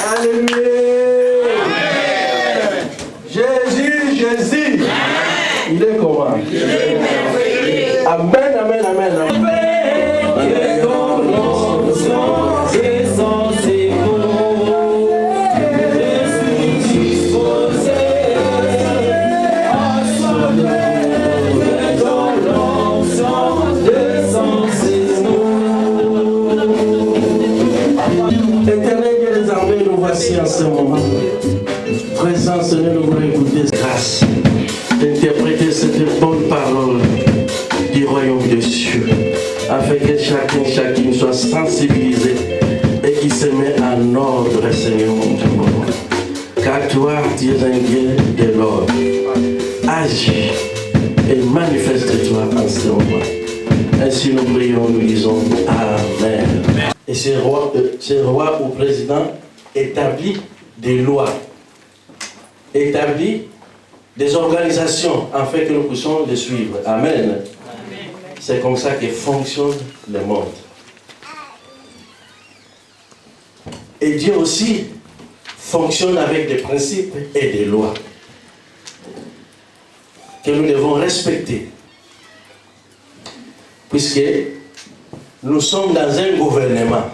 Alléluia. Jésus. Il est comment? Amen, amen, amen, amen. Éternel Dieu des armées, nous voici en ce moment. Présent Seigneur, nous voulons écouter grâce d'interpréter cette bonne parole du royaume de Dieu, afin que chacune soit sensibilisé et qui se met en ordre, Seigneur mon Dieu. Car toi, tu es un Dieu de l'ordre. Agis et manifeste-toi en ce moment. Ainsi nous prions, nous disons Amen. Et ce roi ou président établit des lois, établit des organisations afin que nous puissions les suivre. Amen. C'est comme ça que fonctionne le monde. Et Dieu aussi fonctionne avec des principes et des lois que nous devons respecter. Puisque nous sommes dans un gouvernement.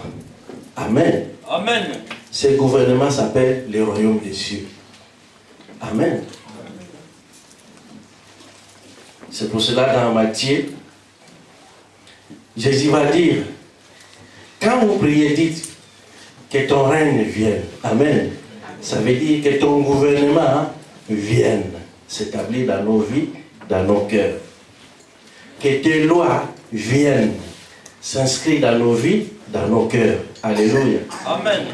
Amen. Amen. Ce gouvernement s'appelle le royaume des cieux. Amen. C'est pour cela dans Matthieu, Jésus va dire, quand vous priez, dites que ton règne vienne. Amen. Ça veut dire que ton gouvernement vienne s'établir dans nos vies, dans nos cœurs. Que tes lois viennent s'inscrire dans nos vies, dans nos cœurs. Alléluia. Amen.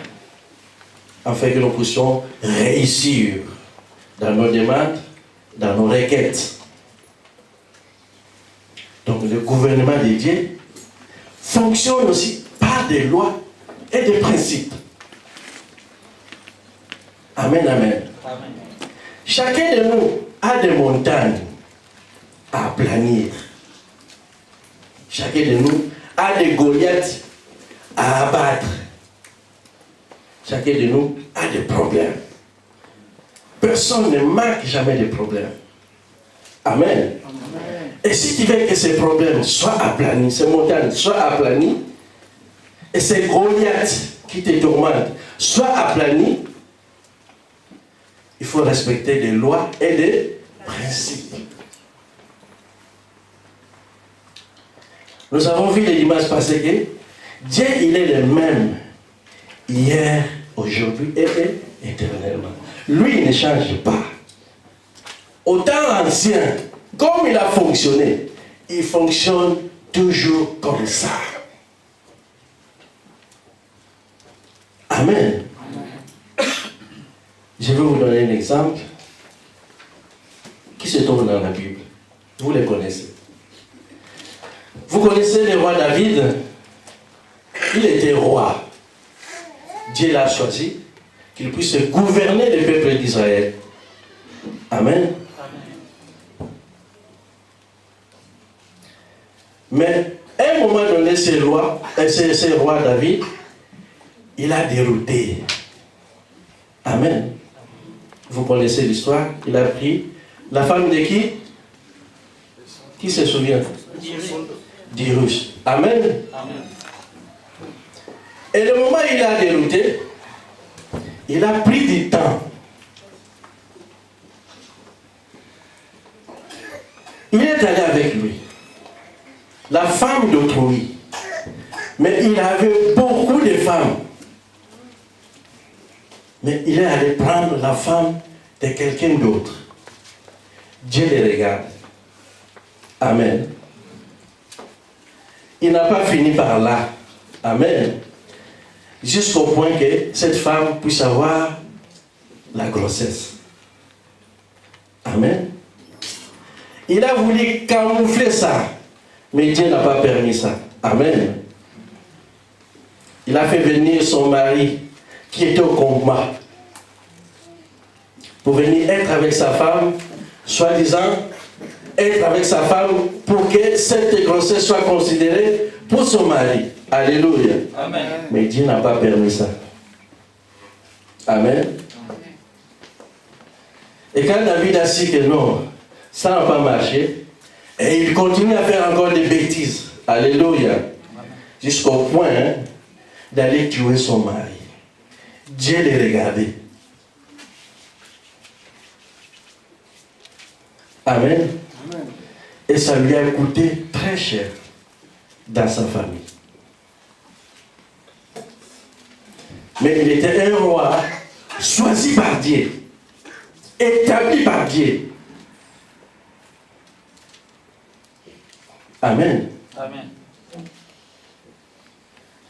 Afin que nous puissions réussir dans nos demandes, dans nos requêtes. Donc le gouvernement de Dieu fonctionne aussi par des lois et des principes. Amen, amen. Amen. Chacun de nous a des montagnes à aplanir. Chacun de nous a des Goliaths à abattre. Chacun de nous a des problèmes. Personne ne manque jamais de problèmes. Amen. Amen. Et si tu veux que ces problèmes soient aplanis, ces montagnes soient aplanies, et ces Goliaths qui te tourmentent soient aplanis, il faut respecter des lois et des principes. Nous avons vu les dimanches passés que Dieu, il est le même hier, aujourd'hui et éternellement. Lui, il ne change pas. Au temps ancien, comme il a fonctionné, il fonctionne toujours comme ça. Amen. Je vais vous donner un exemple qui se trouve dans la Bible. Vous les connaissez. Vous connaissez le roi David. Il était roi. Dieu l'a choisi qu'il puisse gouverner le peuple d'Israël. Amen. Mais à un moment donné, ce roi David, il a dérouté. Amen. Vous connaissez l'histoire. Il a pris la femme de qui? Qui se souvient? D'Irus. Amen. Amen. Et le moment où il a dérouté, il a pris du temps. Il est allé avec lui. La femme d'autrui. Mais il avait beaucoup de femmes. Mais il est allé prendre la femme de quelqu'un d'autre. Dieu les regarde. Amen. Il n'a pas fini par là. Amen. Jusqu'au point que cette femme puisse avoir la grossesse. Amen. Il a voulu camoufler ça. Mais Dieu n'a pas permis ça. Amen. Il a fait venir son mari qui était au combat pour venir être avec sa femme, soi-disant être avec sa femme pour que cette grossesse soit considérée pour son mari. Alléluia. Amen. Mais Dieu n'a pas permis ça. Amen. Et quand David a su que non, ça n'a pas marché, et il continue à faire encore des bêtises. Alléluia. Jusqu'au point d'aller tuer son mari. Dieu les regardait. Amen. Amen. Et ça lui a coûté très cher dans sa famille. Mais il était un roi choisi par Dieu, établi par Dieu. Amen. Amen.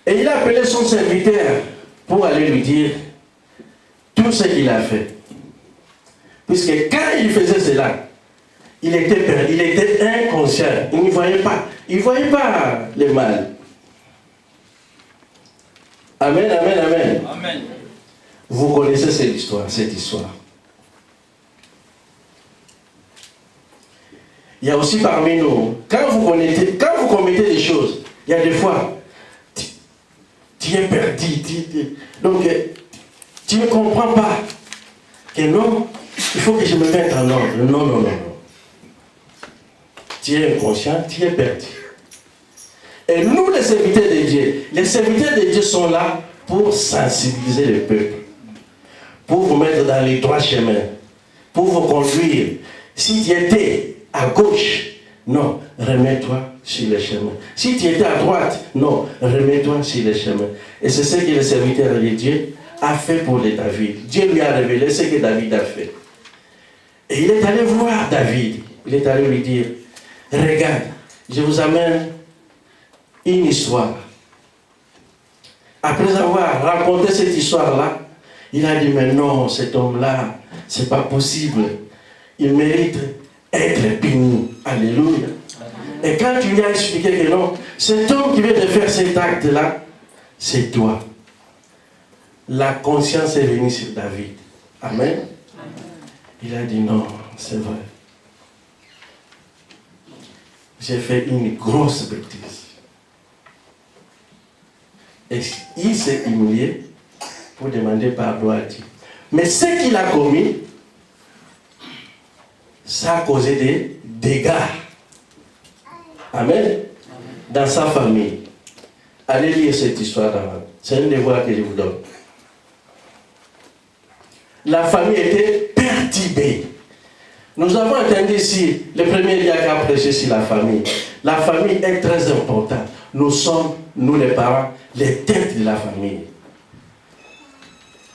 Et il a appelé son serviteur pour aller lui dire tout ce qu'il a fait. Puisque quand il faisait cela, il était inconscient. Il ne voyait pas. Il ne voyait pas le mal. Amen, amen, amen. Amen. Vous connaissez cette histoire. Il y a aussi parmi nous, quand vous commettez des choses, il y a des fois, tu es perdu. Donc, tu ne comprends pas que non, il faut que je me mette en ordre. Non. Tu es inconscient, tu es perdu. Et nous, les serviteurs de Dieu sont là pour sensibiliser le peuple, pour vous mettre dans les droits chemins, pour vous conduire. Si tu étais à gauche, non, remets-toi sur le chemin. Si tu étais à droite, non, remets-toi sur le chemin. Et c'est ce que le serviteur de Dieu a fait pour David. Dieu lui a révélé ce que David a fait. Et il est allé voir David. Il est allé lui dire, regarde, je vous amène une histoire. Après avoir raconté cette histoire-là, il a dit, mais non, cet homme-là, c'est pas possible. Il mérite être puni. Alléluia. Et quand tu lui as expliqué que non, cet homme qui vient de faire cet acte-là, c'est toi. La conscience est venue sur David. Amen. Il a dit non, c'est vrai. J'ai fait une grosse bêtise. Et il s'est humilié pour demander pardon à Dieu. Mais ce qu'il a commis, ça a causé des dégâts. Amen. Dans sa famille. Allez lire cette histoire d'avant. C'est un devoir que je vous donne. La famille était perturbée. Nous avons entendu ici, le premier dia qui a prêché sur la famille. La famille est très importante. Nous sommes, nous les parents, les têtes de la famille.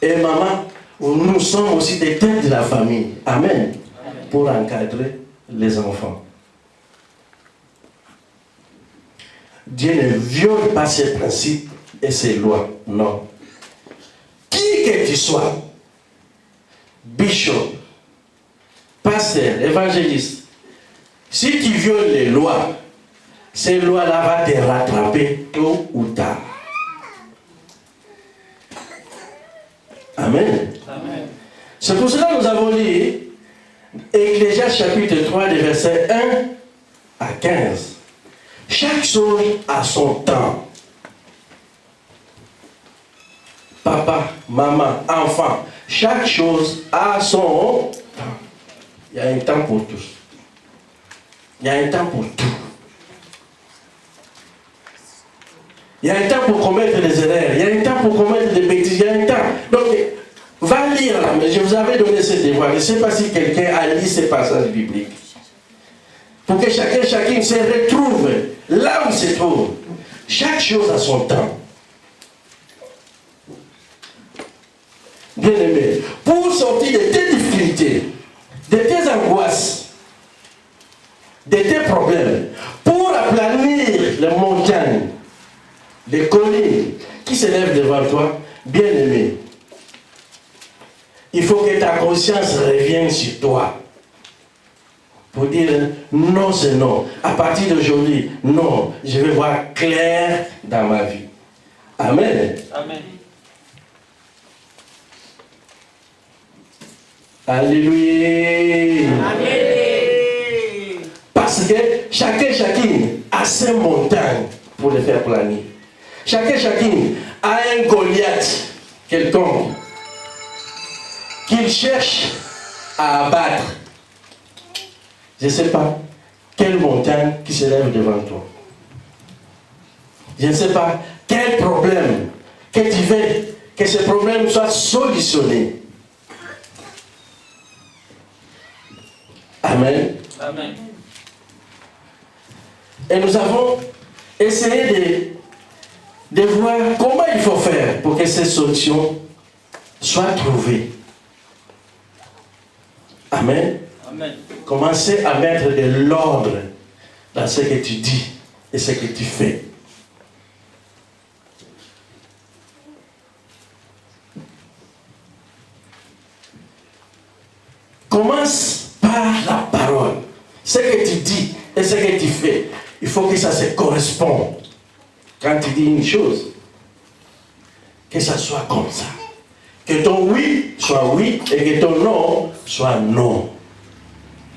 Et maman, nous sommes aussi des têtes de la famille. Amen. Pour encadrer les enfants. Dieu ne viole pas ses principes et ses lois. Non. Qui que tu sois, bishop, pasteur, évangéliste, si tu violes les lois, ces lois-là vont te rattraper tôt ou tard. Amen. Amen. C'est pour cela que nous avons lu Ecclésiaste chapitre 3, des versets 1 à 15. Chaque chose a son temps. Papa, maman, enfant, chaque chose a son temps. Il y a un temps pour tous. Il y a un temps pour tout. Il y a un temps pour commettre des erreurs. Il y a un temps pour commettre des bêtises. Il y a un temps. Donc, va lire là, mais je vous avais donné ce devoir. Je ne sais pas si quelqu'un a lu ces passages bibliques. Pour que chacune se retrouve là où il se trouve. Chaque chose a son temps. Bien aimé, pour sortir de tes difficultés, de tes angoisses, de tes problèmes, pour aplanir les montagnes, les collines qui s'élèvent devant toi, bien aimé, il faut que ta conscience revienne sur toi. Pour dire non, c'est non. À partir d'aujourd'hui, non, je vais voir clair dans ma vie. Amen. Amen. Alléluia. Amen. Parce que chacune a ses montagnes pour les faire planer. Chacune a un Goliath quelconque qu'il cherche à abattre, je ne sais pas quelle montagne qui se lève devant toi. Je ne sais pas quel problème que tu veux que ce problème soit solutionné. Amen. Amen. Et nous avons essayé de voir comment il faut faire pour que ces solutions soient trouvées. Amen. Amen. Commencez à mettre de l'ordre dans ce que tu dis et ce que tu fais. Commence par la parole. Ce que tu dis et ce que tu fais, il faut que ça se corresponde. Quand tu dis une chose, que ça soit comme ça. Que ton oui soit oui et que ton non soit non.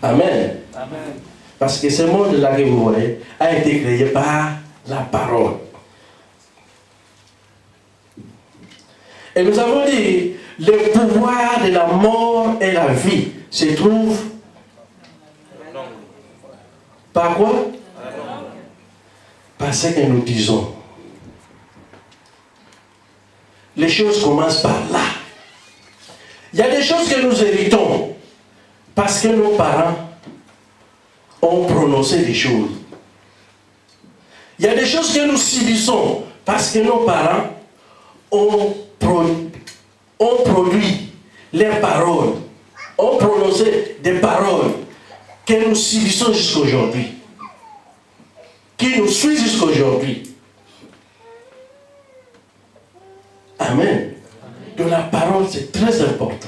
Amen. Amen. Parce que ce monde-là que vous voyez a été créé par la parole. Et nous avons dit, le pouvoir de la mort et la vie se trouve par quoi? Par ce que nous disons. Les choses commencent par là. Il y a des choses que nous héritons parce que nos parents ont prononcé des choses. Il y a des choses que nous subissons parce que nos parents ont produit leurs paroles, ont prononcé des paroles que nous subissons jusqu'à aujourd'hui, qui nous suivent jusqu'à aujourd'hui. Amen. Donc la parole, c'est très important.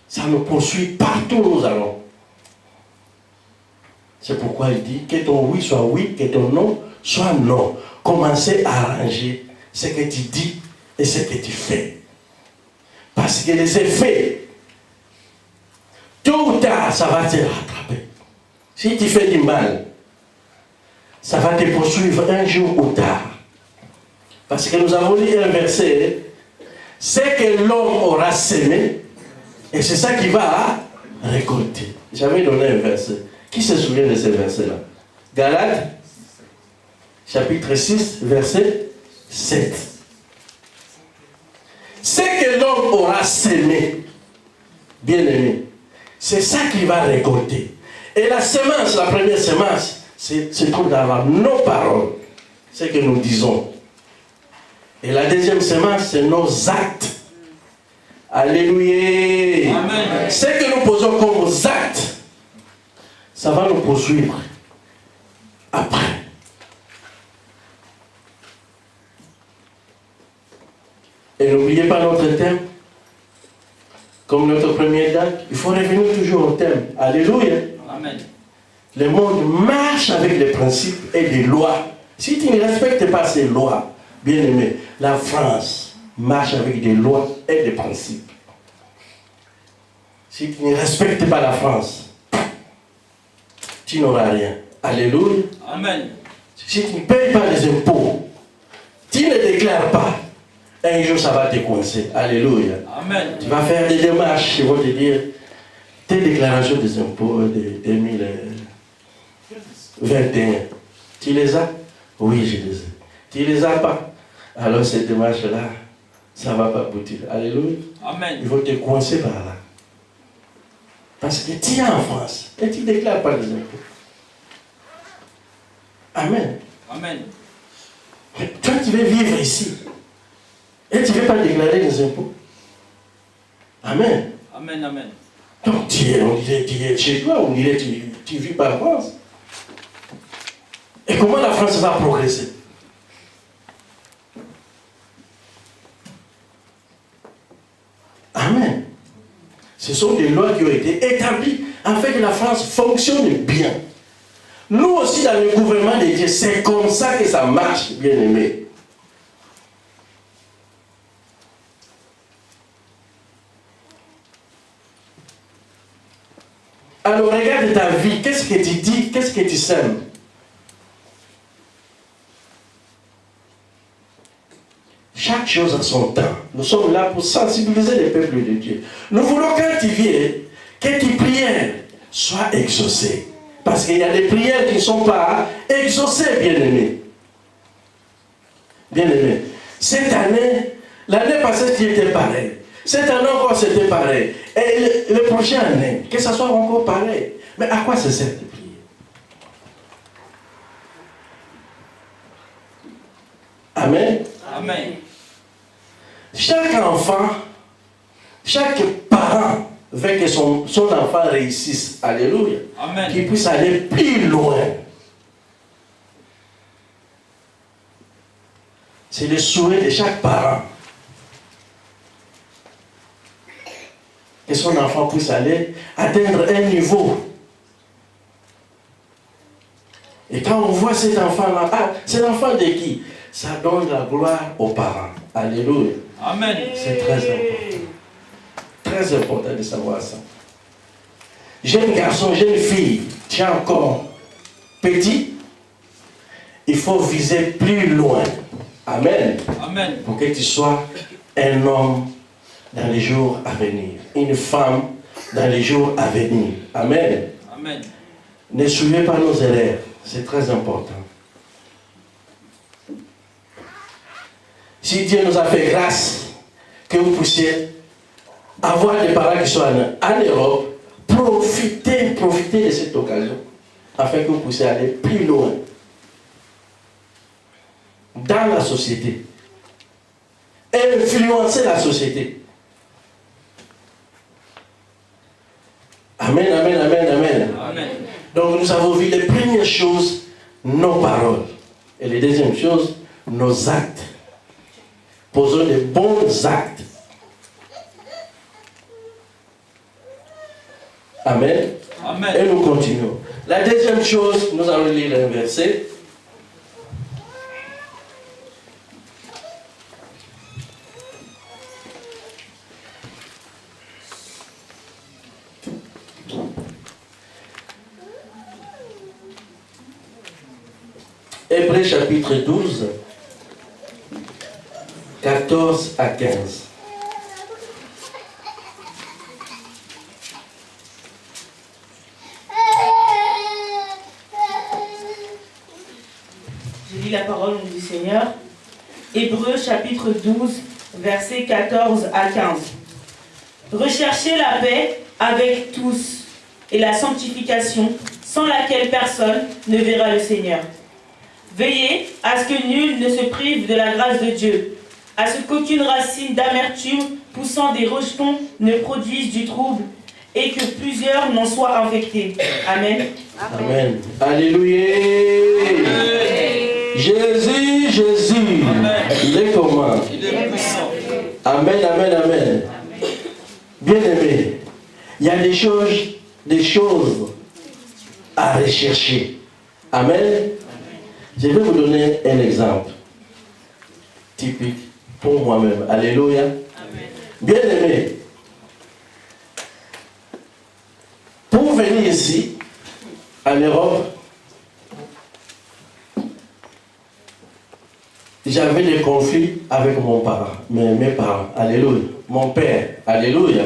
Ça nous poursuit partout où nous allons. C'est pourquoi il dit que ton oui soit oui, que ton non soit non. Commencez à arranger ce que tu dis et ce que tu fais. Parce que les effets, tôt ou tard, ça va te rattraper. Si tu fais du mal, ça va te poursuivre un jour ou tard. Parce que nous avons lu un verset, c'est que l'homme aura semé, et c'est ça qu'il va récolter. J'avais donné un verset. Qui se souvient de ce verset-là? Galates, chapitre 6, verset 7. C'est que l'homme aura semé, bien aimé, c'est ça qu'il va récolter. Et la semence, la première semence, se trouve dans nos paroles, ce que nous disons. Et la deuxième semence, c'est nos actes. Alléluia. Amen. Ce que nous posons comme actes, ça va nous poursuivre après. Et n'oubliez pas notre thème. Comme notre première date, il faut revenir toujours au thème. Alléluia. Amen. Le monde marche avec les principes et des lois. Si tu ne respectes pas ces lois, bien aimé, la France marche avec des lois et des principes. Si tu ne respectes pas la France, tu n'auras rien. Alléluia. Amen. Si tu ne payes pas les impôts, tu ne déclares pas, un jour ça va te coincer. Alléluia. Amen. Tu vas faire des démarches, ils vont te dire, tes déclarations des impôts de 2021, tu les as? Oui, je les ai. Tu les as pas? Alors cette démarche-là, ça ne va pas aboutir. Alléluia. Amen. Ils vont te coincer par là. Parce que tu es en France et tu ne déclares pas les impôts. Amen. Amen. Mais toi, tu veux vivre ici et tu ne veux pas déclarer les impôts. Amen. Amen. Amen. Donc, on dirait tu es chez toi, on dirait tu ne vis pas en France. Et comment la France va progresser? Amen. Ce sont des lois qui ont été établies afin que la France fonctionne bien. Nous aussi, dans le gouvernement de Dieu, c'est comme ça que ça marche, bien aimé. Alors, regarde ta vie, qu'est-ce que tu dis, qu'est-ce que tu sèmes? Chaque chose a son temps. Nous sommes là pour sensibiliser les peuples de Dieu. Nous voulons quand tu viens, que tes prières soient exaucées. Parce qu'il y a des prières qui ne sont pas exaucées, bien-aimés. Bien-aimés. Cette année, l'année passée, tu étais pareil. Cette année encore, c'était pareil. Et le prochain année, que ça soit encore pareil. Mais à quoi ça sert de prier? Amen. Amen. Chaque enfant, chaque parent veut que son enfant réussisse. Alléluia. Amen. Qu'il puisse aller plus loin. C'est le souhait de chaque parent. Que son enfant puisse aller atteindre un niveau. Et quand on voit cet enfant-là, ah, c'est l'enfant de qui? Ça donne la gloire aux parents. Alléluia. Amen. C'est très important. Très important de savoir ça. Jeune garçon, jeune fille, tu es encore petit, il faut viser plus loin. Amen. Amen. Pour que tu sois un homme dans les jours à venir. Une femme dans les jours à venir. Amen. Amen. Ne suivez pas nos erreurs. C'est très important. Si Dieu nous a fait grâce, que vous puissiez avoir des parents qui soient en Europe, profitez de cette occasion, afin que vous puissiez aller plus loin dans la société, influencer la société. Amen, amen, amen, amen. Amen. Donc nous avons vu les premières choses, nos paroles. Et les deuxièmes choses, nos actes. Posons des bons actes. Amen. Amen. Et nous continuons. La deuxième chose, nous allons lire un verset. Hébreux chapitre 12, 14 à 15. Je lis la parole du Seigneur. Hébreux chapitre 12, versets 14 à 15. Recherchez la paix avec tous et la sanctification, sans laquelle personne ne verra le Seigneur. Veillez à ce que nul ne se prive de la grâce de Dieu, à ce qu'aucune racine d'amertume poussant des rejetons ne produise du trouble, et que plusieurs n'en soient infectés. Amen. Amen. Alléluia. Jésus, Jésus. Amen. Il est comment? Il est puissant. Amen, amen, amen. Bien-aimé, il y a des choses à rechercher. Amen. Je vais vous donner un exemple typique pour moi-même. Alléluia. Bien-aimé, pour venir ici, en Europe, j'avais des conflits avec mon parent, mes parents. Alléluia. Mon père. Alléluia.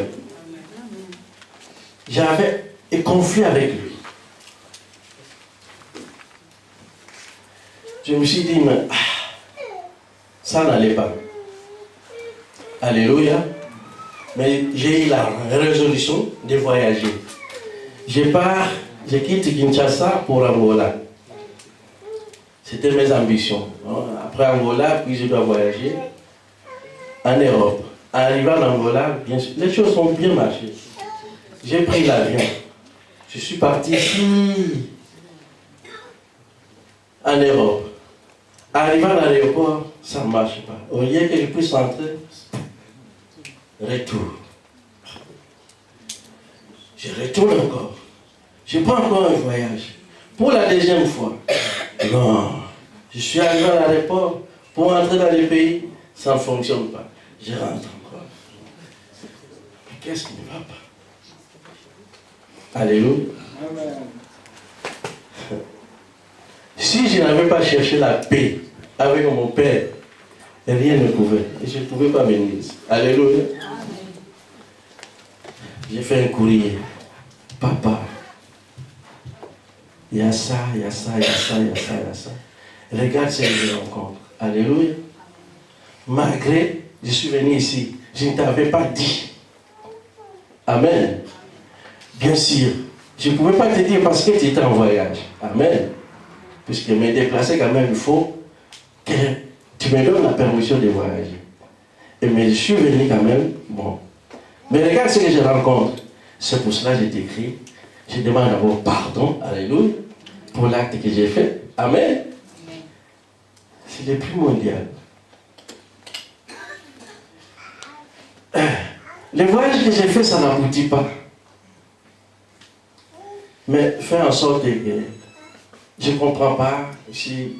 J'avais des conflits avec lui. Je me suis dit, mais ça n'allait pas. Alléluia. Mais j'ai eu la résolution de voyager. Je quitte Kinshasa pour Angola. C'était mes ambitions. Après Angola, puis je dois voyager en Europe. En arrivant en Angola, bien sûr, les choses ont bien marché. J'ai pris l'avion. Je suis parti ici, en Europe. Arrivant à l'aéroport, ça ne marche pas. Au lieu que je puisse entrer, retour. Je retourne encore. Je prends encore un voyage. Pour la deuxième fois. Non. Je suis arrivé à l'aéroport. Pour entrer dans les pays, ça ne fonctionne pas. Je rentre encore. Mais qu'est-ce qui ne va pas? Alléluia. Amen. Si je n'avais pas cherché la paix avec mon père, Et rien ne pouvait. Et je ne pouvais pas venir ici. Alléluia. J'ai fait un courrier. Papa, il y a ça, il y a ça, il y a ça, il y a ça, il y a ça. Regarde ce que je rencontre. Alléluia. Malgré, je suis venu ici. Je ne t'avais pas dit. Amen. Bien sûr. Je ne pouvais pas te dire parce que tu étais en voyage. Amen. Puisque me déplacer quand même, il faut que tu me donnes la permission de voyager. Mais je suis venu quand même. Bon. Mais regarde ce que je rencontre. C'est pour cela que je t'écris. Je demande d'abord pardon. Alléluia. Pour l'acte que j'ai fait. Amen. C'est le plus mondial. Le voyage que j'ai fait, ça n'aboutit pas. Mais fais en sorte que je ne comprends pas. Si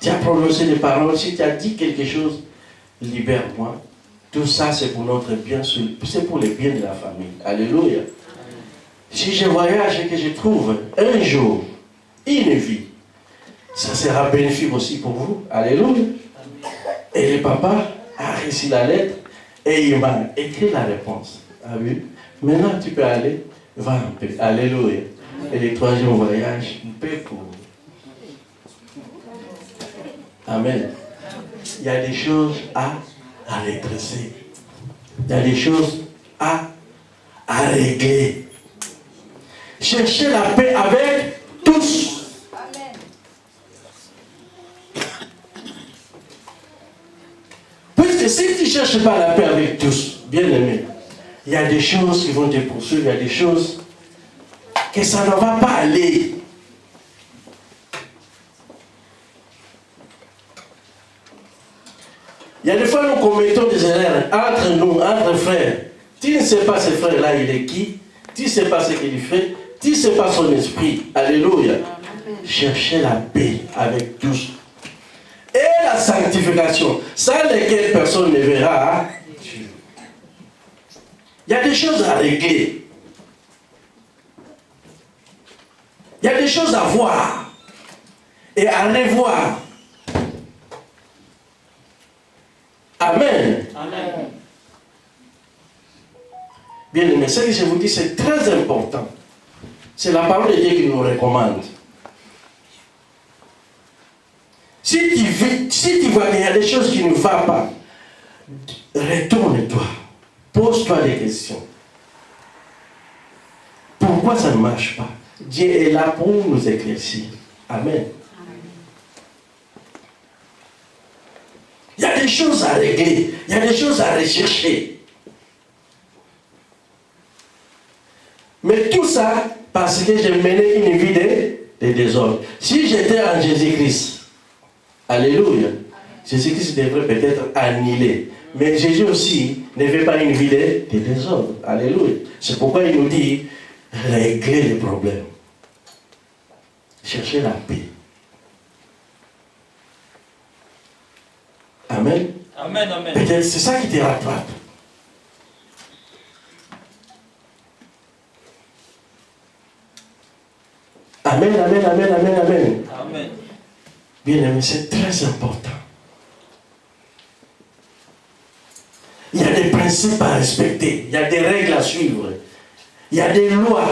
tu as prononcé des paroles, si tu as dit quelque chose, libère-moi. Tout ça, c'est pour notre bien, c'est pour le bien de la famille. Alléluia. Si je voyage et que je trouve un jour une vie, ça sera bénéfique aussi pour vous. Alléluia. Et le papa a reçu la lettre et il m'a écrit la réponse. Ah oui. Maintenant, tu peux aller. Va en paix. Alléluia. Et le troisième voyage, paix pour vous. Amen. Il y a des choses à redresser. Il y a des choses à régler. Cherchez la paix avec tous. Amen. Puisque si tu ne cherches pas la paix avec tous, bien aimé, il y a des choses qui vont te poursuivre, il y a des choses que ça ne va pas aller. Il y a des fois nous commettons des erreurs entre nous, entre frères. Tu ne sais pas ce frère-là, il est qui? Tu ne sais pas ce qu'il fait. Tu ne sais pas son esprit. Alléluia. Cherchez la paix avec tous. Et la sanctification, sans lesquelles personne ne verra Dieu. Il y a des choses à régler. Il y a des choses à voir et à revoir. Amen. Amen. Bien aimé, ce que je vous dis, c'est très important. C'est la parole de Dieu qui nous recommande. Si tu vois qu'il y a des choses qui ne vont pas, retourne-toi. Pose-toi des questions. Pourquoi ça ne marche pas? Dieu est là pour nous éclaircir. Amen. Il y a des choses à régler. Il y a des choses à rechercher. Mais tout ça, parce que j'ai mené une vie de désordre. Si j'étais en Jésus-Christ, alléluia, Jésus-Christ devrait peut-être annihiler. Mais Jésus aussi ne veut pas une vie de désordre. Alléluia. C'est pourquoi il nous dit, régler les problèmes. Chercher la paix. Amen. Amen, amen. Peut-être c'est ça qui te rattrape. Amen, amen, amen, amen, amen. Amen. Bien aimé, c'est très important. Il y a des principes à respecter. Il y a des règles à suivre. Il y a des lois.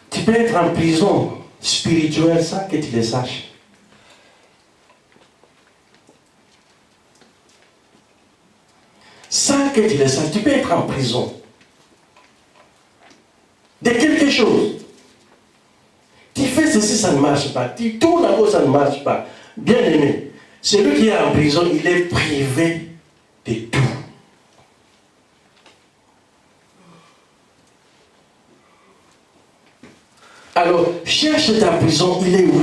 Tu peux être en prison spirituelle sans que tu le saches. Sans que tu le saches, tu peux être en prison de quelque chose. Tu fais ceci, ça ne marche pas. Tu tournes à gauche, ça ne marche pas. Bien aimé, celui qui est en prison, il est privé de tout. Alors, cherche ta prison, il est où?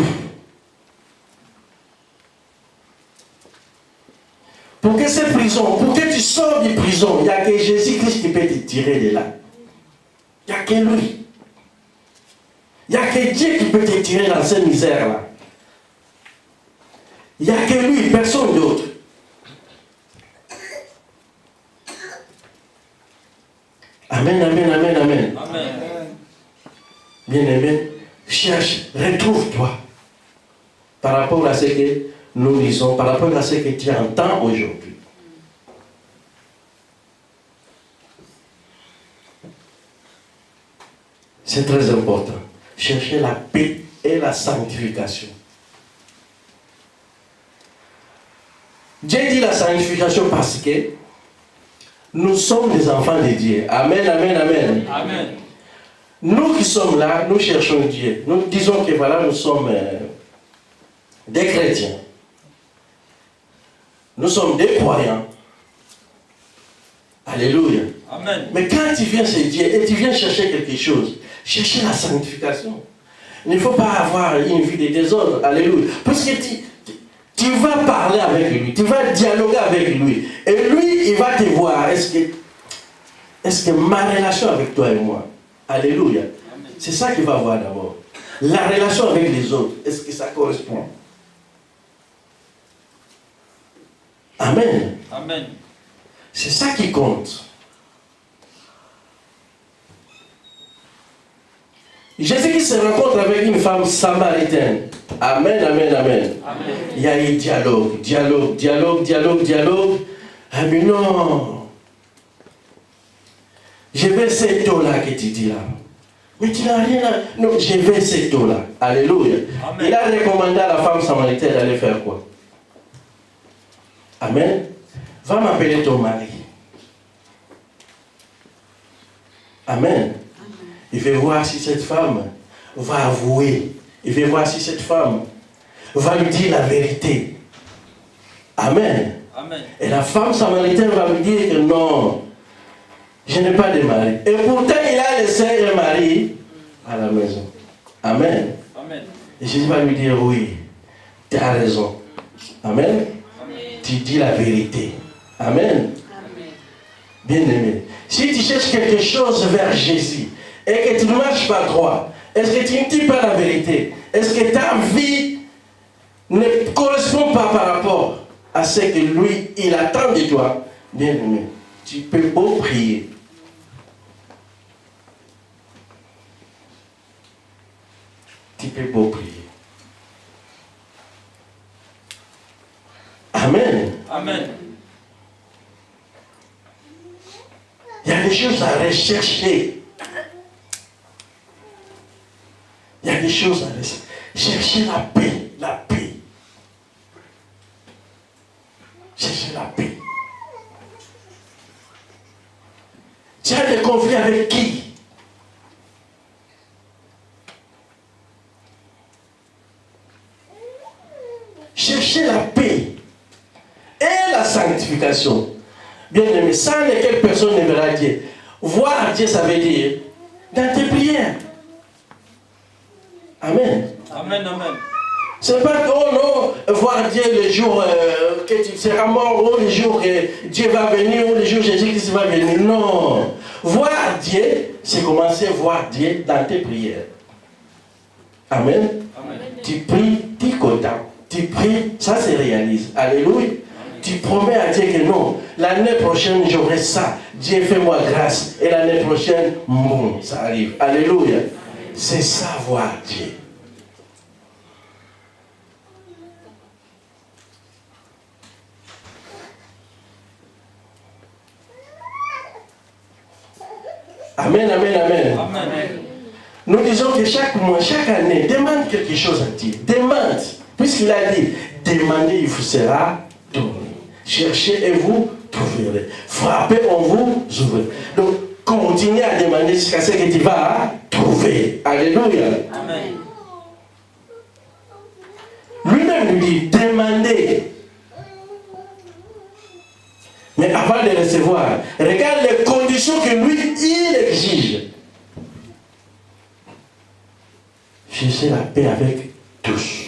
Pour que cette prison, pour que tu sors de prison, il n'y a que Jésus-Christ qui peut te tirer de là. Il n'y a que lui. Il n'y a que Dieu qui peut te tirer dans cette misère-là. Il n'y a que lui, personne d'autre. Amen, amen, amen, amen. Amen. bien-aimé, cherche, retrouve-toi par rapport à ce que nous lisons, par rapport à ce que tu entends aujourd'hui. C'est très important. Chercher la paix et la sanctification. Dieu dit la sanctification parce que nous sommes des enfants de Dieu. Amen, amen, amen. Amen. Nous qui sommes là, nous cherchons Dieu. Nous disons que voilà, nous sommes des chrétiens. Nous sommes des croyants. Alléluia. Amen. Mais quand tu viens chez Dieu et tu viens chercher quelque chose, chercher la sanctification. Il ne faut pas avoir une vie de désordre. Alléluia. Parce que tu vas parler avec lui, tu vas dialoguer avec lui. Et lui, il va te voir. Est-ce que ma relation avec toi et moi, alléluia, c'est ça qu'il va voir d'abord. La relation avec les autres, est-ce que ça correspond? Amen. Amen. C'est ça qui compte. Jésus qui se rencontre avec une femme samaritaine. Amen, amen, amen. Amen. Il y a eu dialogue. Ah mais non. Je vais cette eau-là que tu dis là. Mais tu n'as rien à... Non, je vais cette eau-là. Alléluia. Amen. Il a recommandé à la femme samaritaine d'aller faire quoi? Amen. Va m'appeler ton mari. Amen. Il veut voir si cette femme va avouer. Il veut voir si cette femme va lui dire la vérité. Amen. Amen. Et la femme samaritaine va lui dire que non, je n'ai pas de mari. Et pourtant, il a laissé un mari à la maison. Amen. Amen. Et Jésus va lui dire oui, tu as raison. Amen. Tu dis la vérité. Amen. Bien-aimé, si tu cherches quelque chose vers Jésus et que tu ne marches pas droit, est-ce que tu ne dis pas la vérité? Est-ce que ta vie ne correspond pas par rapport à ce que lui, il attend de toi? Bien-aimé, tu peux beau prier. Tu peux beau prier. Amen. Amen. Il y a des choses à rechercher. Il y a des choses à rechercher. Chercher la paix. La paix. Chercher la paix. Tu as des conflits avec qui? Chercher la paix et la sanctification. Bien aimé, sans lesquelles personne ne verra Dieu. Voir Dieu, ça veut dire dans tes prières. Amen. Amen. Amen. C'est pas que, oh non, voir Dieu le jour que tu seras mort, ou le jour que Dieu va venir, ou le jour que Jésus-Christ va venir. Non. Voir Dieu, c'est commencer à voir Dieu dans tes prières. Amen. Amen. Tu pries, tu es content. Tu pries, ça se réalise. Alléluia. Tu promets à Dieu que non, l'année prochaine j'aurai ça. Dieu fais-moi grâce. Et l'année prochaine, bon, ça arrive. Alléluia. C'est ça, voir Dieu. Amen, amen, amen. Amen. Nous disons que chaque mois, chaque année, demande quelque chose à Dieu. Demande. Puisqu'il a dit, demandez, il vous sera donné. Cherchez et vous trouverez. Frappez, on vous ouvre. Donc, continue à demander jusqu'à ce que tu vas trouver. Alléluia. Amen. Lui-même lui dit, demandez. Mais avant de recevoir, regarde les conditions que lui, il exige. Cherchez la paix avec tous.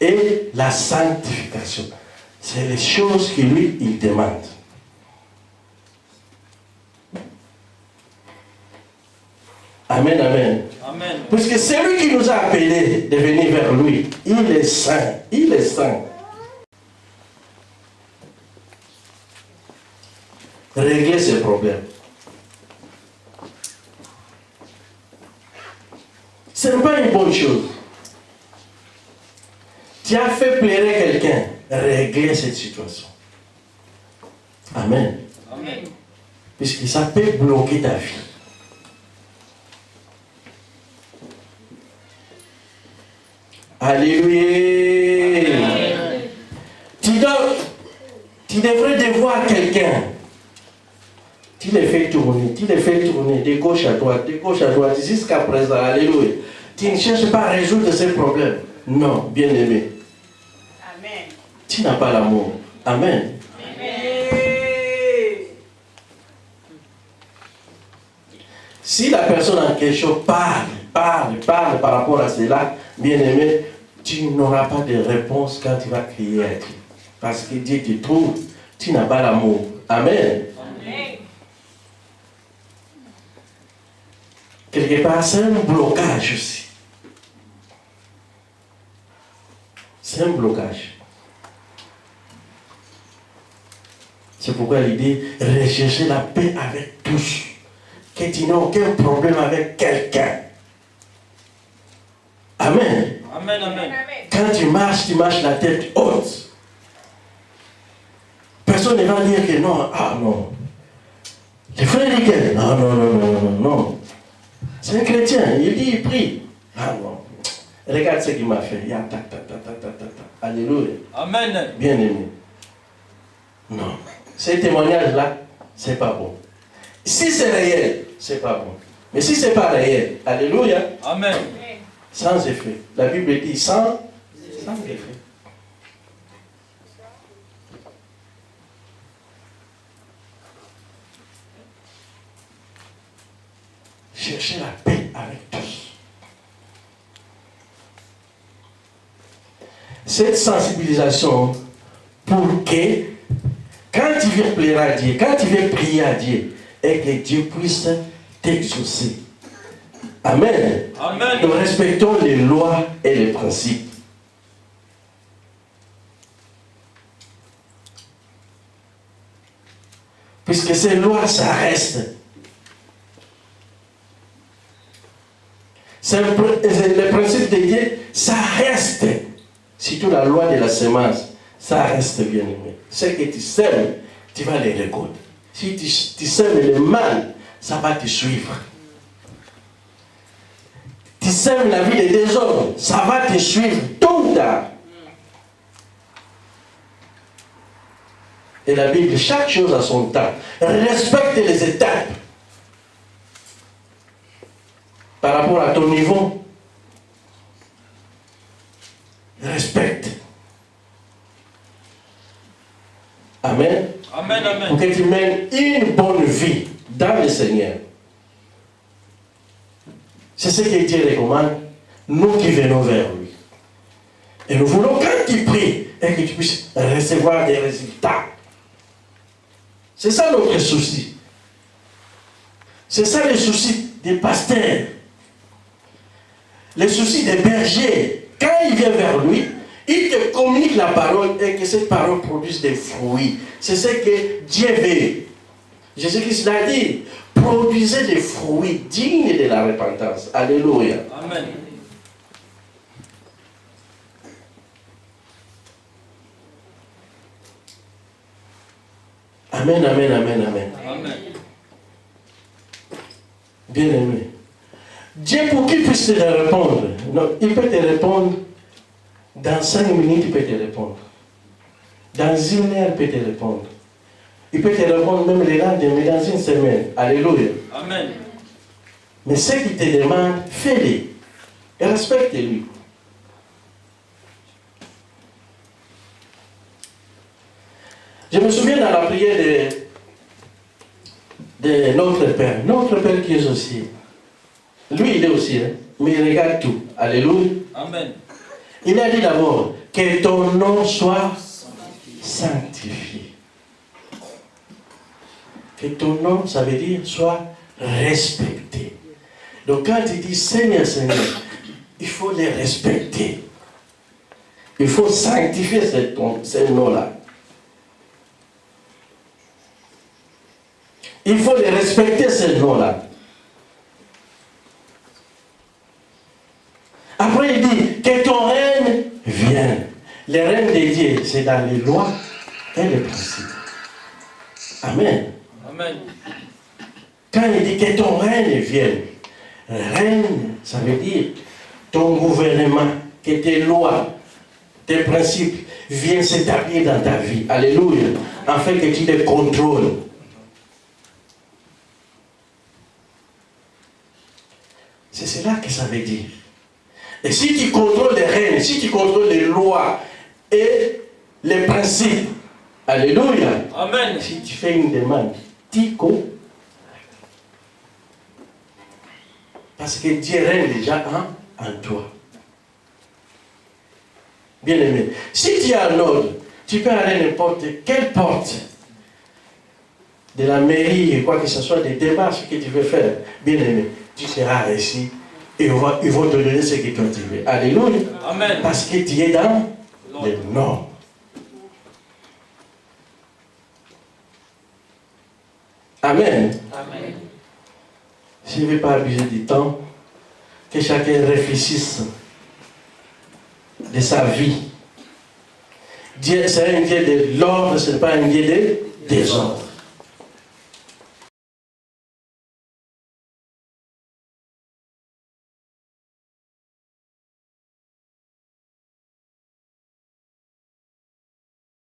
Et la sanctification. C'est les choses que lui, il demande. Amen, amen. Amen. Puisque c'est lui qui nous a appelés de venir vers lui. Il est saint. Il est saint. Régler ses problèmes. Ce n'est pas une bonne chose. Tu as fait pleurer quelqu'un, régler cette situation. Amen. Amen. Puisque ça peut bloquer ta vie. Alléluia. Amen. Tu devrais devoir quelqu'un. Tu les fais tourner de gauche à droite, jusqu'à présent. Alléluia. Tu ne cherches pas à résoudre ces problèmes. Non, bien-aimé. Amen. Tu n'as pas l'amour. Amen. Si la personne en question parle par rapport à cela, bien-aimé, tu n'auras pas de réponse quand tu vas crier à Dieu. Parce que Dieu te trouve, tu n'as pas l'amour. Amen. Amen. Quelque part, c'est un blocage aussi. C'est un blocage. C'est pourquoi l'idée, rechercher la paix avec tous. Que tu n'as aucun problème avec quelqu'un. Amen. Amen, amen. Quand tu marches la tête haute. Personne ne va dire que non. Ah non. Le frère dit que non. C'est un chrétien. Il dit, il prie. Ah non. Regarde ce qu'il m'a fait. Alléluia. Amen. Bien aimé. Non. Ces témoignages-là, c'est pas bon. Si c'est réel, c'est pas bon. Mais si c'est pas réel, alléluia. Amen. Sans effet. La Bible dit sans effet. Cherchez la paix avec tous. Cette sensibilisation pour que quand tu viens plaire à Dieu, quand tu viens prier à Dieu, et que Dieu puisse t'exaucer. Amen. Amen. Nous respectons les lois et les principes. Puisque ces lois, ça reste. Le principe de Dieu, ça reste. Surtout la loi de la semence, ça reste bien aimé. Ce que tu sèmes, tu vas les récolter. Si tu sèmes le mal, ça va te suivre. Tu sèmes la vie des désordres, ça va te suivre tôt ou tard. Et la Bible, chaque chose a son temps. Respecte les étapes. Par rapport à ton niveau, respecte. Amen. Amen, amen. Pour que tu mènes une bonne vie dans le Seigneur. C'est ce que Dieu recommande, nous qui venons vers lui. Et nous voulons, quand tu pries, et que tu puisses recevoir des résultats. C'est ça notre souci. C'est ça le souci des pasteurs. Le souci des bergers. Quand il vient vers lui, il te communique la parole et que cette parole produise des fruits. C'est ce que Dieu veut. Jésus-Christ l'a dit. Produisez des fruits dignes de la repentance. Alléluia. Amen. Amen, amen, amen, amen. Amen. Bien aimé. Dieu, pour qu'il puisse te répondre, non, il peut te répondre dans 5 minutes, il peut te répondre. Dans 1 heure, il peut te répondre. Il peut te répondre même le lendemain, dans 1 semaine. Alléluia. Amen. Mais ce qu'il te demande, fais-le. Et respecte-lui. Je me souviens dans la prière de notre Père. Notre Père qui est aussi. Lui, il est aussi, hein, mais il regarde tout. Alléluia. Amen. Il a dit d'abord que ton nom soit sanctifié. Que ton nom, ça veut dire, soit respecté. Donc quand il dit Seigneur, Seigneur, il faut les respecter. Il faut sanctifier ce nom-là. Il faut les respecter, ce nom-là. Après, il dit que ton règne vienne. Le règne de Dieu, c'est dans les lois et les principes. Amen. Amen. Quand il dit que ton règne vienne, règne, ça veut dire ton gouvernement, que tes lois, tes principes viennent s'établir dans ta vie. Alléluia. Afin que tu les contrôles. C'est cela que ça veut dire. Et si tu contrôles les règnes, si tu contrôles les lois et les principes, alléluia. Amen. Si tu fais une demande, tico. Parce que Dieu règne déjà en toi. Bien aimé. Si tu as un ordre, tu peux aller n'importe quelle porte de la mairie, quoi que ce soit, des démarches que tu veux faire. Bien aimé, tu seras réussi et ils vont te donner ce que toi tu veux. Alléluia. Amen. Parce que tu es dans les normes. Amen. Amen. Je ne vais pas abuser du temps, que chacun réfléchisse de sa vie. Dieu, c'est un Dieu de l'ordre, ce n'est pas un Dieu de désordre.